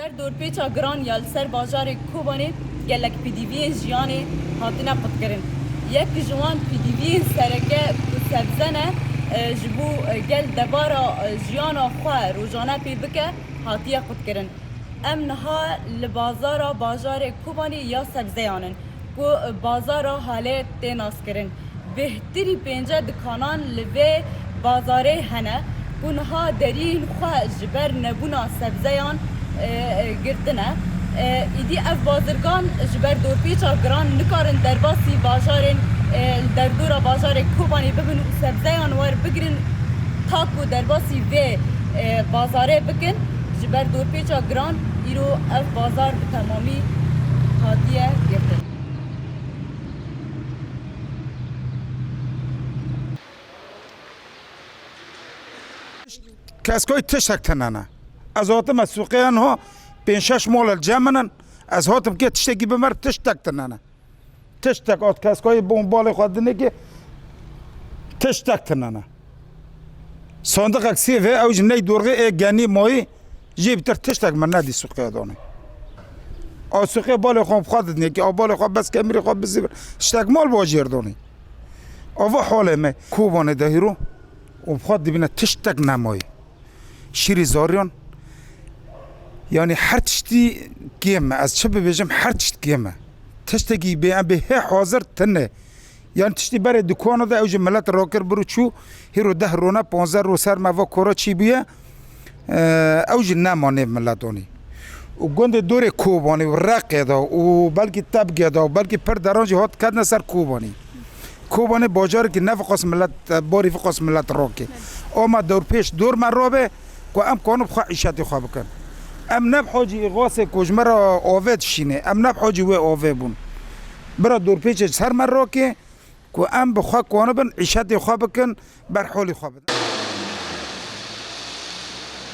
جبر دورپیچا گران یال سر بازار کوبانی گلک پیدیوین جیانی هاتینا قد کرن یک جوان پیدیوین سرکه سبزنه جبو گل دبارا جیانا خواه روزانه پی بکه هاتیه قد کرن امنها لبازارا بازار کوبانی یا سبزیانن کو بازارا حالت تناس کرن بهتری پنجه دکانان لوی بازاره هنه اونها درین خواه جبر نبونا سبزیان گرتنه ایدی اف بازرگان جبر دورپیچا گران نکارن درباسی بازارن در دورا بازار کوبانی ببین سبزیان ور بگیرن تاکو درباسی و بازاره بکن جبر دورپیچا گران ایرو اف بازار به تمامی هاتیه گرتن کسکای تشک تنانه از هاتم از سوقیان ها 5-6 مال الجمنن از هاتم که تشتکی بمر تشتک تنانه تشتک آت کسکای بال خود نگه تشتک تنانه صندوق اکسی و اوج نی دورگه گنی مایی جیب تر تشتک من ندی سوقی دانه آ سوقی بال خواب خود نگه آ بال خواب بس کمیری خواب بزیبر تشتک مال باجیر دانه آوا حاله می کوبانه دهیرو و بخواد دبینه تشتک نمایی شیری زاریان یعنی هر چیزی گیمه از چه ببیجم هر چیز گیمه تشتگی به حاضر تنه یعنی تشتی برای دکانو ده اوج ملت راکر برو چو هیرو 10 رونه 15 رو سر موا کورا چی بیه اوج نمانه ملتانی و گند دور کوبانی و رقه دا و بلکه تبگه دا و بلکه پر درانجی هات کدن سر کوبانی باجار که نفقاس ملت باری فقاس ملت راکه اما دور پیش دور من رابه که ام کانو بخواه عیشتی خواه بکن ام نب حاجی اغاس کجمرا آوید شینه ام نب حاجی و آوه بون برا دور پیش سر من راکه که ام بخواه کانو بن عیشتی خواه بکن بر حالی خواه بدن